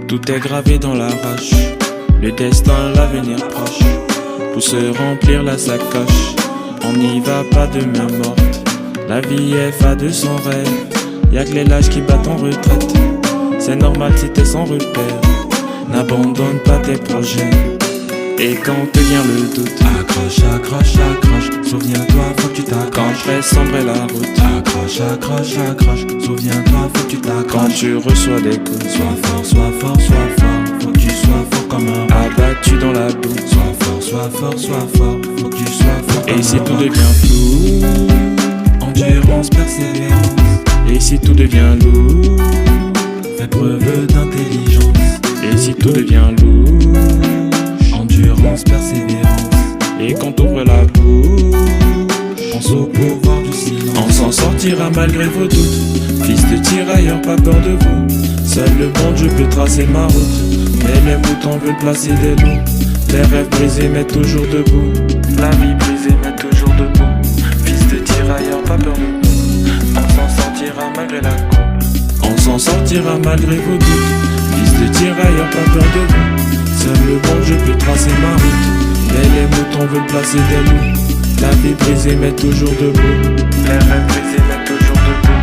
Tout est gravé dans la roche, le destin, l'avenir proche. Pour se remplir la sacoche, on n'y va pas de main morte. La vie est fade de son rêve, y'a que les lâches qui battent en retraite. C'est normal si t'es sans repère, n'abandonne pas tes projets. Et quand te vient le doute, accroche, accroche, accroche, souviens-toi, faut que tu t'accroches. quand fait sombrer la route, Accroche, accroche, accroche, souviens-toi, faut que tu t'accroches. quand tu reçois des coups, Sois fort, sois fort, sois fort, faut que tu sois fort comme un roc. abattu dans la boue. Sois fort, sois fort, sois fort, faut que tu sois fort comme un Et si tout roc. devient flou, Endurance, persévérance, et si tout devient lourd, fais preuve d'intelligence. et si tout devient lourd, Endurance, persévérance, et quand ouvre la bouche, pense au pouvoir du silence. on s'en sortira malgré vos doutes. Fils de tirailleurs, pas peur de vous. Seul le bon Dieu peut tracer ma route. Mais les moutons veulent placer des loups. Les rêves brisés mettent toujours debout. La vie brisée met toujours debout. Fils de tirailleurs, pas peur de vous. On s'en sortira malgré la coupe. On s'en sortira malgré vos doutes. Fils de tirailleurs, pas peur de vous. Seul le bon Dieu peut tracer ma route. Mais les moutons veulent placer des loups. La vie brisée met toujours debout. Les rêves brisés mettent toujours debout.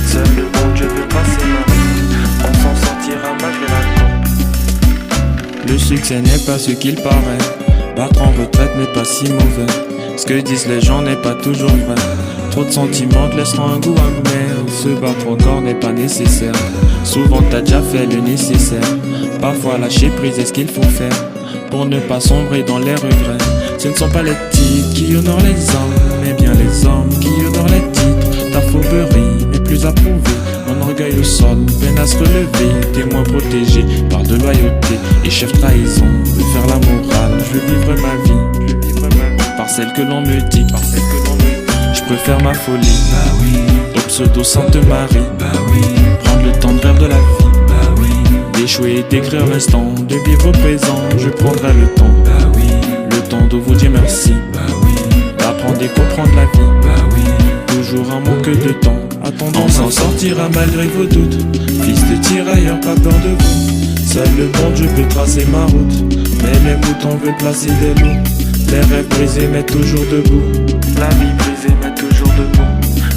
Seul le bon Dieu veut passer ma route. On s'en sortira malgré la coupe. Le succès n'est pas ce qu'il paraît. Battre en retraite n'est pas si mauvais. Ce que disent les gens n'est pas toujours vrai. Trop de sentiments te laisseront un goût amer. Se battre encore n'est pas nécessaire. Souvent t'as déjà fait le nécessaire. Parfois lâcher prise est ce qu'il faut faire pour ne pas sombrer dans les regrets. Ce ne sont pas les titres qui honorent les hommes, mais bien les hommes qui honorent les titres. Ta fourberie n'est plus approuvée, mon orgueil au sol peine à se relever. Témoin protégé par de loyauté et chef trahison de faire la morale. Je veux vivre ma vie, par celle que l'on me dit. Je préfère ma folie, Bah oui, au pseudo Sainte Marie. bah oui, Prendre le temps de faire de la vie, bah oui, d'échouer et d'écrire l'instant, de vivre au présent. Je prendrai le temps, bah oui, le temps de vous dire merci, bah oui, d'apprendre et comprendre la vie. bah oui. Toujours un manque de temps, attendons, on s'en sortira malgré vos doutes. Fils de tirailleurs, pas peur de vous. Seul le bon Dieu peut tracer ma route. Mais les moutons veulent placer des loups. Les rêves brisés mettent toujours debout. La vie brisée met toujours debout.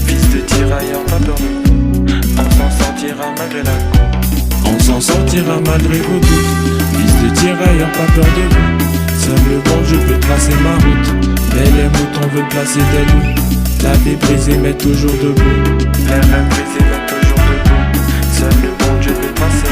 Fils de tirailleurs, pas peur de vous. On s'en sortira malgré la coupe. On s'en sortira malgré vos doutes. Fils de tirailleurs, pas peur de vous. Seul le bon Dieu peut tracer ma route. Mais les moutons veulent placer des loups. La vie brisée met toujours debout. Les rêves brisés mettent toujours debout. Seul le bon Dieu peut passer